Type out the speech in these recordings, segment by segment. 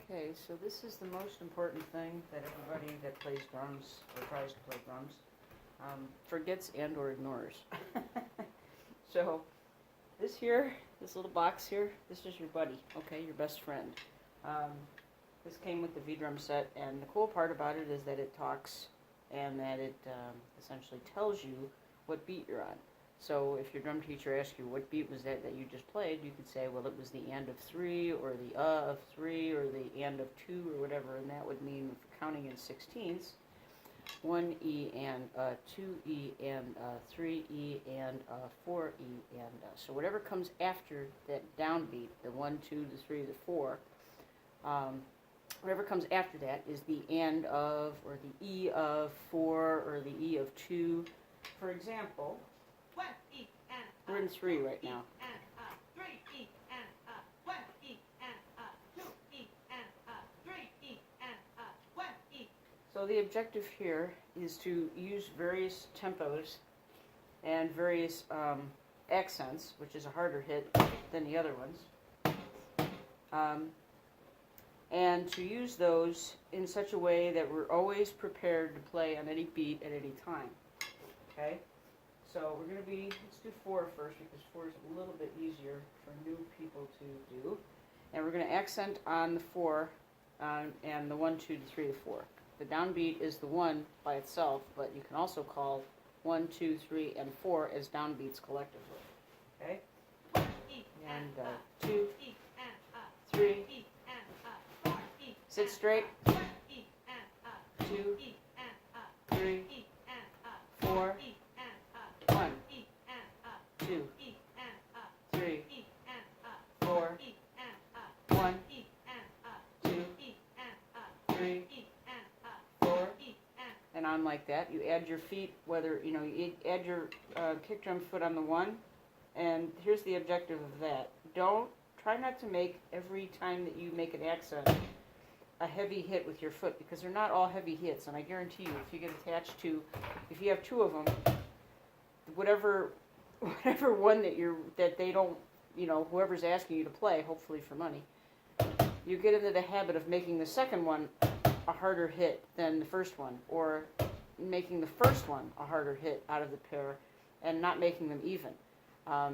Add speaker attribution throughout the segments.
Speaker 1: Okay, so this is the most important thing that everybody that plays drums or tries to play drums forgets and or ignores. So this here, this little box here, this is your buddy, okay, your best friend. This came with the V-drum set, and the cool part about it is that it talks and that it essentially tells you what beat you're on. So if your drum teacher asks you what beat was that you just played, you could say, well, it was the and of 3, or the of 3, or the and of 2, or whatever, and that would mean, for counting in 16ths, 1 E and 2 E and 3 E and 4 E and so whatever comes after that downbeat, the 1, 2, the 3, the 4, whatever comes after that is the and of, or the E of 4, or the E of 2. For example, we're in 3 right now. So the objective here is to use various tempos and various accents, which is a harder hit than the other ones, and to use those in such a way that we're always prepared to play on any beat at any time. Okay? So we're going to be, let's do 4 first, because 4 is a little bit easier for new people to do. And we're going to accent on the 4 and the 1, 2, the 3, the 4. The downbeat is the 1 by itself, but you can also call 1, 2, 3, and 4 as downbeats collectively. Okay? And 2, 3, sit straight, 2, 3, 4, 1, 2, 3, 4, 1, 2, 3, 4, and on like that. You add your feet, whether, you add your kick drum foot on the 1, and here's the objective of that. Try not to make every time that you make an accent a heavy hit with your foot, because they're not all heavy hits, and I guarantee you, if you get attached to, if you have 2 of them, whatever one that they don't, whoever's asking you to play, hopefully for money, you get into the habit of making the second one a harder hit than the first one, or making the first one a harder hit out of the pair, and not making them even.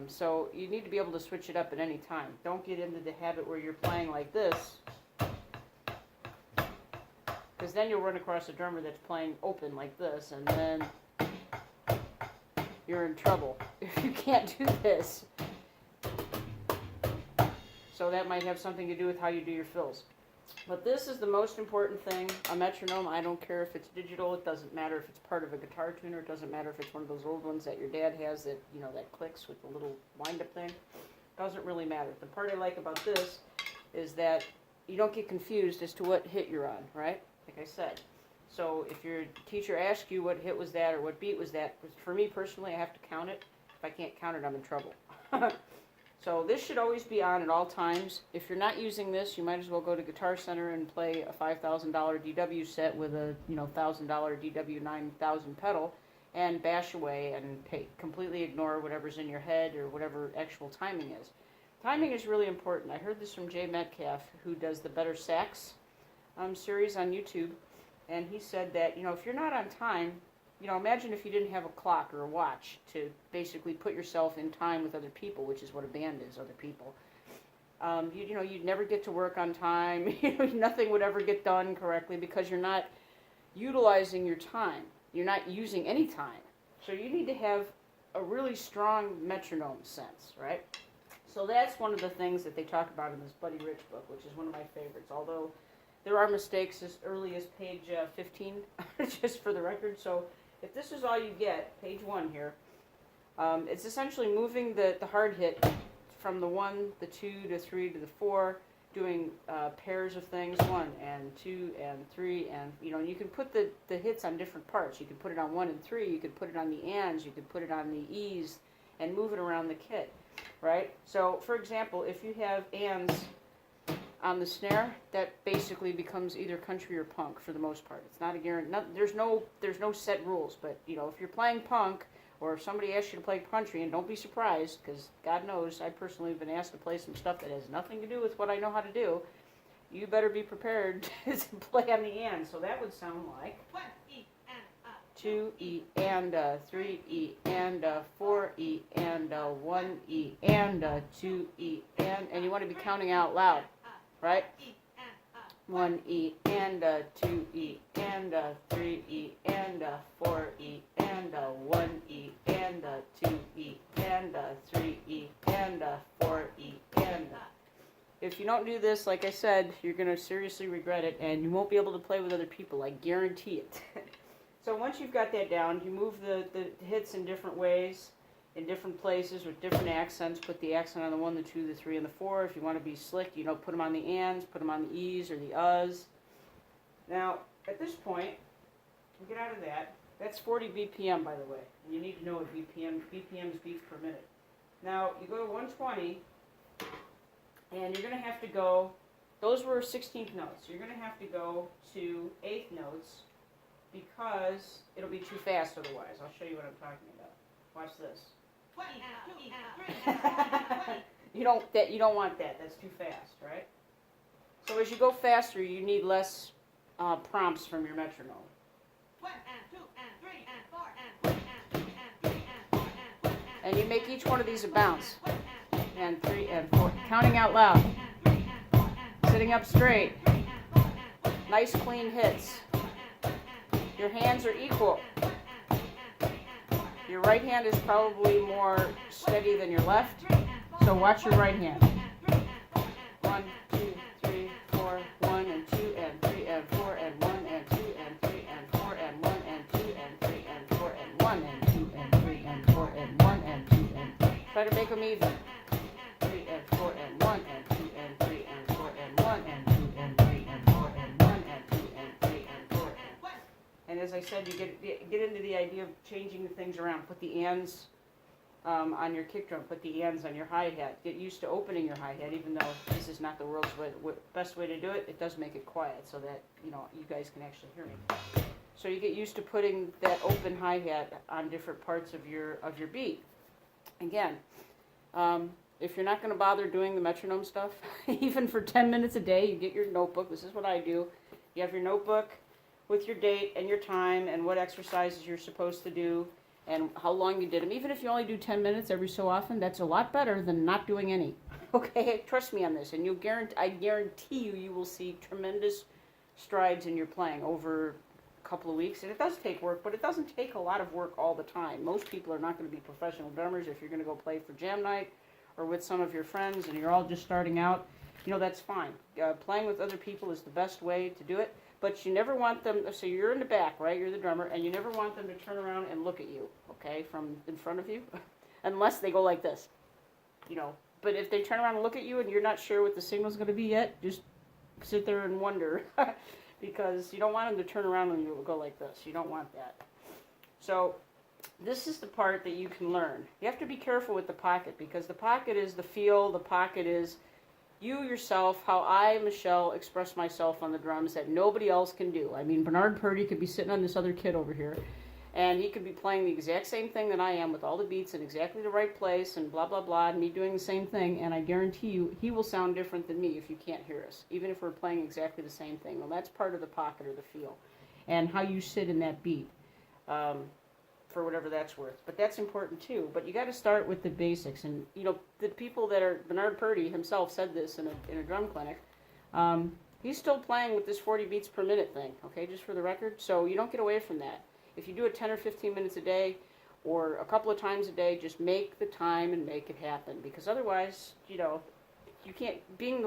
Speaker 1: So you need to be able to switch it up at any time. Don't get into the habit where you're playing like this, because then you'll run across a drummer that's playing open like this, and then you're in trouble if you can't do this. So that might have something to do with how you do your fills. But this is the most important thing. A metronome, I don't care if it's digital, it doesn't matter if it's part of a guitar tuner, it doesn't matter if it's one of those old ones that your dad has that, that clicks with the little wind-up thing. Doesn't really matter. The part I like about this is that you don't get confused as to what hit you're on, right? Like I said. So if your teacher asks you what hit was that or what beat was that, for me personally, I have to count it. If I can't count it, I'm in trouble. So this should always be on at all times. If you're not using this, you might as well go to Guitar Center and play a $5,000 DW set with a $1,000 DW 9000 pedal and bash away and completely ignore whatever's in your head or whatever actual timing is. Timing is really important. I heard this from Jay Metcalf, who does the Better Sax series on YouTube, and he said that if you're not on time, imagine if you didn't have a clock or a watch to basically put yourself in time with other people, which is what a band is, other people. You'd never get to work on time. Nothing would ever get done correctly because you're not utilizing your time. You're not using any time. So you need to have a really strong metronome sense, right? So that's one of the things that they talk about in this Buddy Rich book, which is one of my favorites, although there are mistakes as early as page 15, just for the record. So if this is all you get, page 1 here, it's essentially moving the hard hit from the 1, the 2, to 3, to the 4, doing pairs of things, 1 and 2 and 3, and you can put the hits on different parts. You can put it on 1 and 3, you could put it on the ands, you could put it on the E's, and move it around the kit, right? So, for example, if you have ands on the snare, that basically becomes either country or punk for the most part. It's not a guarantee. There's no set rules, but if you're playing punk, or if somebody asks you to play country, and don't be surprised, because God knows I personally have been asked to play some stuff that has nothing to do with what I know how to do, you better be prepared to play on the and. So that would sound like 2 E and 3 E and 4 E and 1 E and 2 E and you want to be counting out loud, right? 1 E and 2 E and 3 E and 4 E and 1 E and 2 E and 3 E and 4 E and. If you don't do this, like I said, you're going to seriously regret it, and you won't be able to play with other people. I guarantee it. So once you've got that down, you move the hits in different ways, in different places with different accents. Put the accent on the 1, the 2, the 3, and the 4. If you want to be slick, you know, put them on the ands, put them on the e's or the uhs. Now, at this point, we'll get out of that. That's 40 BPM, by the way. And you need to know what BPM is beats per minute. Now, you go to 120, and you're going to have to go, those were 16th notes. You're going to have to go to 8th notes, because it'll be too fast otherwise. I'll show you what I'm talking about. Watch this. You don't want that. That's too fast, right? So as you go faster, you need less prompts from your metronome.
Speaker 2: 1 and 2 and 3 and 4 and 3 and 4 and 1
Speaker 1: And you make each one of these a bounce. And 3 and 4. Counting out loud. Sitting up straight. Nice clean hits. Your hands are equal. Your right hand is probably more steady than your left, so watch your right hand. 1, 2, 3, 4, 1 and 2 and 3 and 4 and 1 and 2 and 3 and 4 and 1 and 2 and 3 and 4 and 1 and 2 and 3 and 4 and 1 and 2 and 3. Try to make them even. 3 and 4 and 1 and 2 and 3 and 4 and 1 and 2 and 3 and 4 and 1 and 2 and 3 and 4 and 1. And as I said, you get into the idea of changing the things around. Put the ands on your kick drum. Put the ands on your hi-hat. Get used to opening your hi-hat, even though this is not the world's best way to do it. It does make it quiet so that you guys can actually hear me. So you get used to putting that open hi-hat on different parts of your beat. Again, if you're not going to bother doing the metronome stuff, even for 10 minutes a day, you get your notebook. This is what I do. You have your notebook with your date and your time and what exercises you're supposed to do and how long you did them. Even if you only do 10 minutes every so often, that's a lot better than not doing any. Okay, trust me on this, and I guarantee you will see tremendous strides in your playing over a couple of weeks. And it does take work, but it doesn't take a lot of work all the time. Most people are not going to be professional drummers. If you're going to go play for jam night or with some of your friends and you're all just starting out, that's fine. Playing with other people is the best way to do it. But you never want them, so you're in the back, right? You're the drummer, and you never want them to turn around and look at you, okay, from in front of you, unless they go like this, But if they turn around and look at you and you're not sure what the signal's going to be yet, just sit there and wonder, because you don't want them to turn around and you go like this. You don't want that. So this is the part that you can learn. You have to be careful with the pocket, because the pocket is the feel, the pocket is you yourself, how I, Michelle, express myself on the drums that nobody else can do. I mean, Bernard Purdie could be sitting on this other kid over here, and he could be playing the exact same thing that I am with all the beats in exactly the right place and blah, blah, blah, and me doing the same thing, and I guarantee you he will sound different than me if you can't hear us, even if we're playing exactly the same thing. Well, that's part of the pocket or the feel, and how you sit in that beat. For whatever that's worth. But that's important too. But you got to start with the basics. And, the people that are, Bernard Purdie himself said this in a drum clinic, he's still playing with this 40 beats per minute thing, okay, just for the record. So you don't get away from that. If you do it 10 or 15 minutes a day or a couple of times a day, just make the time and make it happen. Because otherwise, you can't, being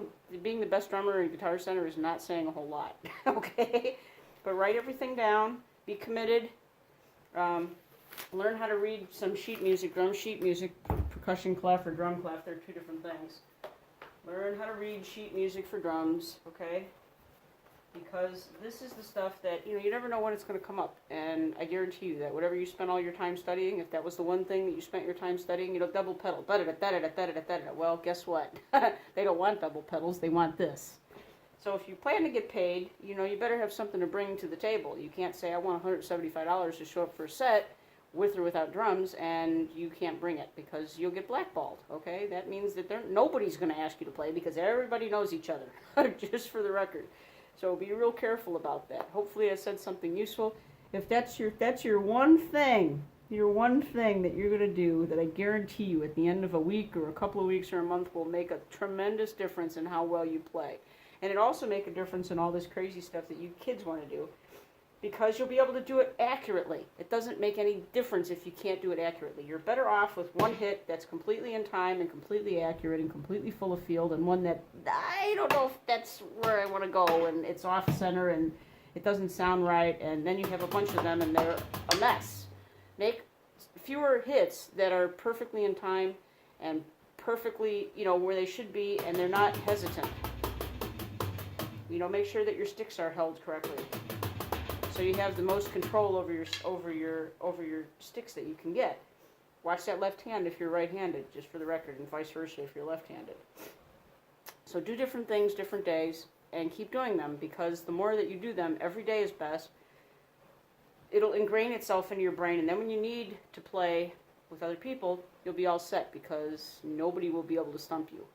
Speaker 1: the best drummer in Guitar Center is not saying a whole lot, okay? But write everything down, be committed, learn how to read some sheet music, drum sheet music, percussion clef or drum clef. They're two different things. Learn how to read sheet music for drums, okay? Because this is the stuff that, you never know when it's going to come up. And I guarantee you that whatever you spent all your time studying, if that was the one thing that you spent your time studying, double pedal. Well, guess what? They don't want double pedals. They want this. So if you plan to get paid, you better have something to bring to the table. You can't say, I want $175 to show up for a set, with or without drums, and you can't bring it because you'll get blackballed, okay? That means that nobody's going to ask you to play because everybody knows each other, just for the record. So be real careful about that. Hopefully I said something useful. If that's your one thing that you're going to do that I guarantee you at the end of a week or a couple of weeks or a month will make a tremendous difference in how well you play. And it also make a difference in all this crazy stuff that you kids want to do, because you'll be able to do it accurately. It doesn't make any difference if you can't do it accurately. You're better off with one hit that's completely in time and completely accurate and completely full of field, and one that I don't know if that's where I want to go, and it's off center and it doesn't sound right, and then you have a bunch of them and they're a mess. Make fewer hits that are perfectly in time and perfectly, where they should be, and they're not hesitant. Make sure that your sticks are held correctly, so you have the most control over your sticks that you can get. Watch that left hand if you're right-handed, just for the record, and vice versa if you're left-handed. So do different things, different days, and keep doing them, because the more that you do them, every day is best. It'll ingrain itself into your brain, and then when you need to play with other people, you'll be all set, because nobody will be able to stump you.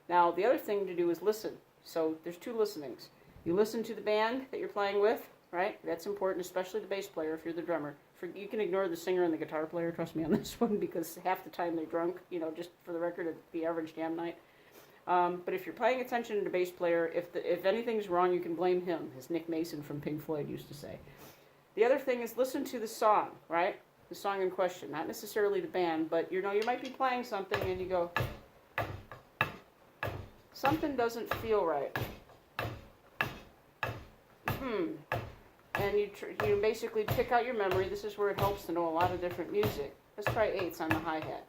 Speaker 1: Now, the other thing to do is listen. So there's 2 listenings. You listen to the band that you're playing with, right? That's important, especially the bass player if you're the drummer. You can ignore the singer and the guitar player, trust me on this one, because half the time they're drunk, just for the record, at the average jam night. But if you're paying attention to the bass player, if anything's wrong, you can blame him, as Nick Mason from Pink Floyd used to say. The other thing is listen to the song, right? The song in question, not necessarily the band, but you might be playing something and you go, something doesn't feel right. And you basically pick out your memory. This is where it helps to know a lot of different music. Let's try 8s on the hi-hat.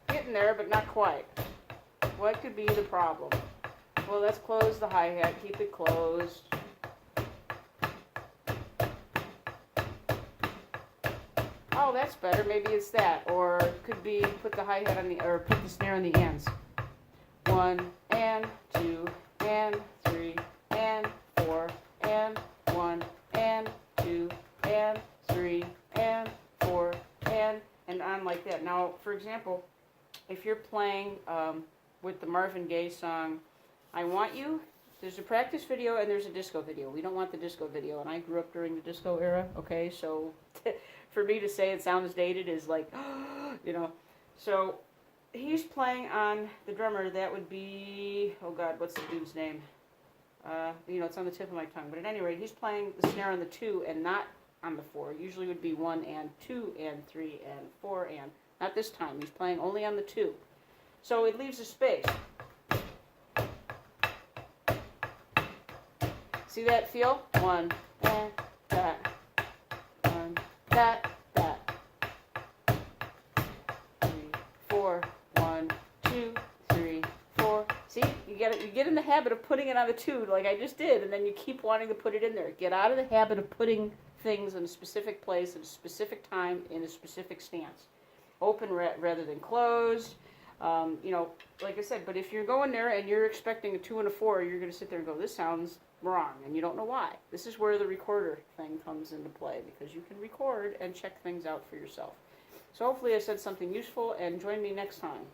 Speaker 1: Getting there, but not quite. What could be the problem? Well, let's close the hi-hat. Keep it closed. Oh, that's better. Maybe it's that. Or it could be put the hi-hat on or put the snare on the ands. 1 and 2 and 3 and 4 and 1 and 2 and 3 and 4 and on like that. Now, for example, if you're playing with the Marvin Gaye song, I Want You, there's a practice video and there's a disco video. We don't want the disco video, and I grew up during the disco era, okay? So for me to say it sounds dated is like, So he's playing on the drummer. That would be, oh God, what's the dude's name? It's on the tip of my tongue. But at any rate, he's playing the snare on the 2 and not on the 4. Usually would be 1 and 2 and 3 and 4 and. Not this time. He's playing only on the 2. So it leaves a space. See that feel? 1 and that. 1, that. 3, 4. 1, 2, 3, 4. See, you get in the habit of putting it on the 2 like I just did, and then you keep wanting to put it in there. Get out of the habit of putting things in a specific place at a specific time in a specific stance. Open rather than closed. Like I said, but if you're going there and you're expecting a 2 and a 4, you're going to sit there and go, this sounds wrong, and you don't know why. This is where the recorder thing comes into play, because you can record and check things out for yourself. So hopefully I said something useful, and join me next time.